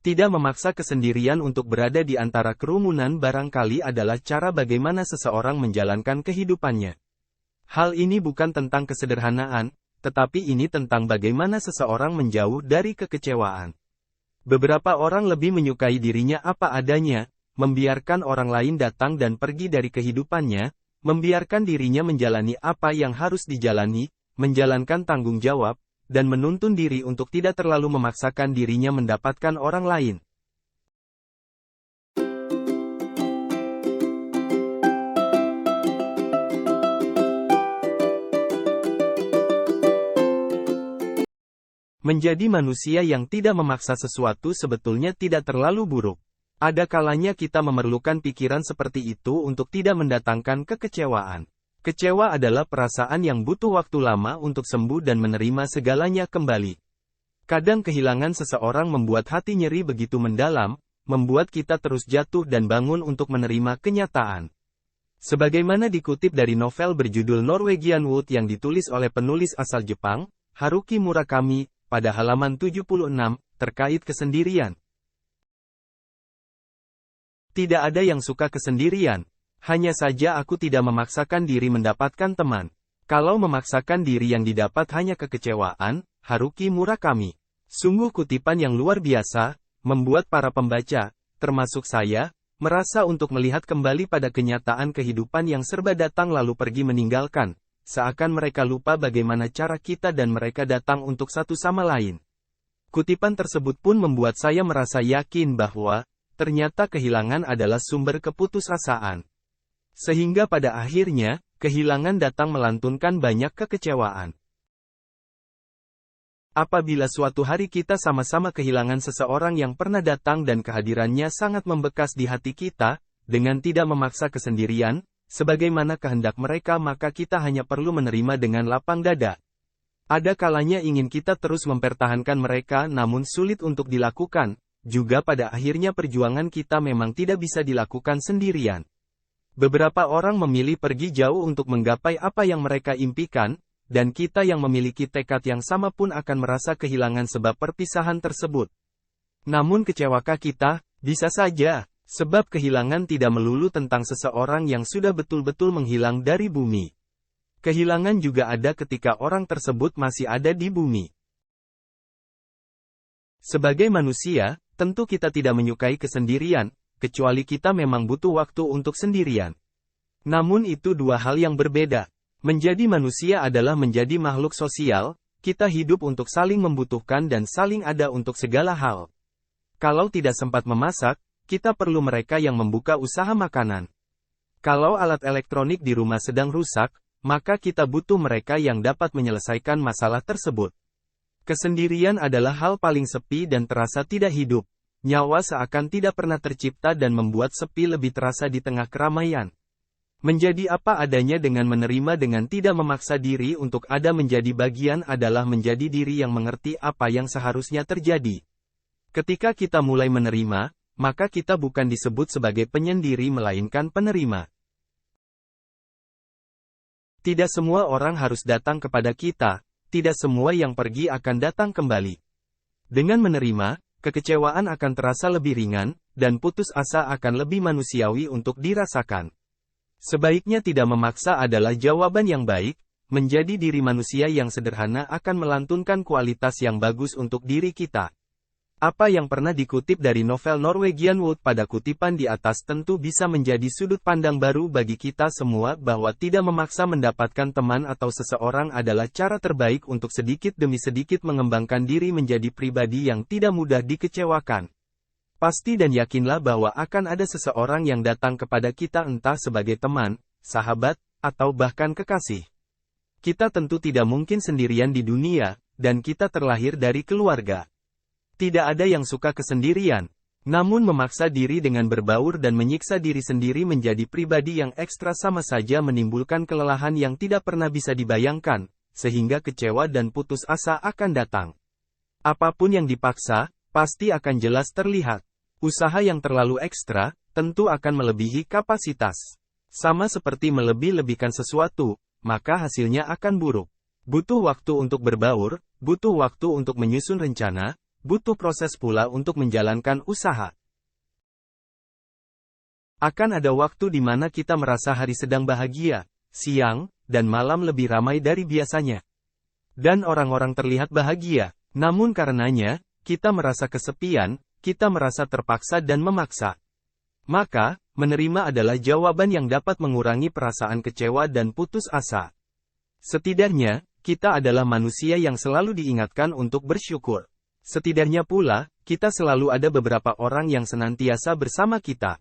Tidak memaksa kesendirian untuk berada di antara kerumunan barangkali adalah cara bagaimana seseorang menjalankan kehidupannya. Hal ini bukan tentang kesederhanaan, tetapi ini tentang bagaimana seseorang menjauh dari kekecewaan. Beberapa orang lebih menyukai dirinya apa adanya, membiarkan orang lain datang dan pergi dari kehidupannya, membiarkan dirinya menjalani apa yang harus dijalani, menjalankan tanggung jawab, dan menuntun diri untuk tidak terlalu memaksakan dirinya mendapatkan orang lain. Menjadi manusia yang tidak memaksa sesuatu sebetulnya tidak terlalu buruk. Ada kalanya kita memerlukan pikiran seperti itu untuk tidak mendatangkan kekecewaan. Kecewa adalah perasaan yang butuh waktu lama untuk sembuh dan menerima segalanya kembali. Kadang kehilangan seseorang membuat hati nyeri begitu mendalam, membuat kita terus jatuh dan bangun untuk menerima kenyataan. Sebagaimana dikutip dari novel berjudul Norwegian Wood yang ditulis oleh penulis asal Jepang, Haruki Murakami, pada halaman 76, terkait kesendirian. Tidak ada yang suka kesendirian. Hanya saja aku tidak memaksakan diri mendapatkan teman. Kalau memaksakan diri yang didapat hanya kekecewaan, Haruki Murakami. Sungguh kutipan yang luar biasa, membuat para pembaca, termasuk saya, merasa untuk melihat kembali pada kenyataan kehidupan yang serba datang lalu pergi meninggalkan, seakan mereka lupa bagaimana cara kita dan mereka datang untuk satu sama lain. Kutipan tersebut pun membuat saya merasa yakin bahwa, ternyata kehilangan adalah sumber keputusasaan. Sehingga pada akhirnya, kehilangan datang melantunkan banyak kekecewaan. Apabila suatu hari kita sama-sama kehilangan seseorang yang pernah datang dan kehadirannya sangat membekas di hati kita, dengan tidak memaksa kesendirian, sebagaimana kehendak mereka maka kita hanya perlu menerima dengan lapang dada. Ada kalanya ingin kita terus mempertahankan mereka namun sulit untuk dilakukan, juga pada akhirnya perjuangan kita memang tidak bisa dilakukan sendirian. Beberapa orang memilih pergi jauh untuk menggapai apa yang mereka impikan, dan kita yang memiliki tekad yang sama pun akan merasa kehilangan sebab perpisahan tersebut. Namun kecewakah kita? Bisa saja, sebab kehilangan tidak melulu tentang seseorang yang sudah betul-betul menghilang dari bumi. Kehilangan juga ada ketika orang tersebut masih ada di bumi. Sebagai manusia, tentu kita tidak menyukai kesendirian, kecuali kita memang butuh waktu untuk sendirian. Namun itu dua hal yang berbeda. Menjadi manusia adalah menjadi makhluk sosial, kita hidup untuk saling membutuhkan dan saling ada untuk segala hal. Kalau tidak sempat memasak, kita perlu mereka yang membuka usaha makanan. Kalau alat elektronik di rumah sedang rusak, maka kita butuh mereka yang dapat menyelesaikan masalah tersebut. Kesendirian adalah hal paling sepi dan terasa tidak hidup. Nyawa seakan tidak pernah tercipta dan membuat sepi lebih terasa di tengah keramaian. Menjadi apa adanya dengan menerima dengan tidak memaksa diri untuk ada menjadi bagian adalah menjadi diri yang mengerti apa yang seharusnya terjadi. Ketika kita mulai menerima, maka kita bukan disebut sebagai penyendiri melainkan penerima. Tidak semua orang harus datang kepada kita, tidak semua yang pergi akan datang kembali. Dengan menerima, kekecewaan akan terasa lebih ringan, dan putus asa akan lebih manusiawi untuk dirasakan. Sebaiknya tidak memaksa adalah jawaban yang baik, menjadi diri manusia yang sederhana akan melantunkan kualitas yang bagus untuk diri kita. Apa yang pernah dikutip dari novel Norwegian Wood pada kutipan di atas tentu bisa menjadi sudut pandang baru bagi kita semua bahwa tidak memaksa mendapatkan teman atau seseorang adalah cara terbaik untuk sedikit demi sedikit mengembangkan diri menjadi pribadi yang tidak mudah dikecewakan. Pasti dan yakinlah bahwa akan ada seseorang yang datang kepada kita entah sebagai teman, sahabat, atau bahkan kekasih. Kita tentu tidak mungkin sendirian di dunia, dan kita terlahir dari keluarga. Tidak ada yang suka kesendirian. Namun memaksa diri dengan berbaur dan menyiksa diri sendiri menjadi pribadi yang ekstra sama saja menimbulkan kelelahan yang tidak pernah bisa dibayangkan, sehingga kecewa dan putus asa akan datang. Apapun yang dipaksa, pasti akan jelas terlihat. Usaha yang terlalu ekstra, tentu akan melebihi kapasitas. Sama seperti melebih-lebihkan sesuatu, maka hasilnya akan buruk. Butuh waktu untuk berbaur, butuh waktu untuk menyusun rencana, butuh proses pula untuk menjalankan usaha. Akan ada waktu di mana kita merasa hari sedang bahagia, siang dan malam lebih ramai dari biasanya. Dan orang-orang terlihat bahagia, namun karenanya, kita merasa kesepian, kita merasa terpaksa dan memaksa. Maka, menerima adalah jawaban yang dapat mengurangi perasaan kecewa dan putus asa. Setidaknya, kita adalah manusia yang selalu diingatkan untuk bersyukur. Setidaknya pula, kita selalu ada beberapa orang yang senantiasa bersama kita.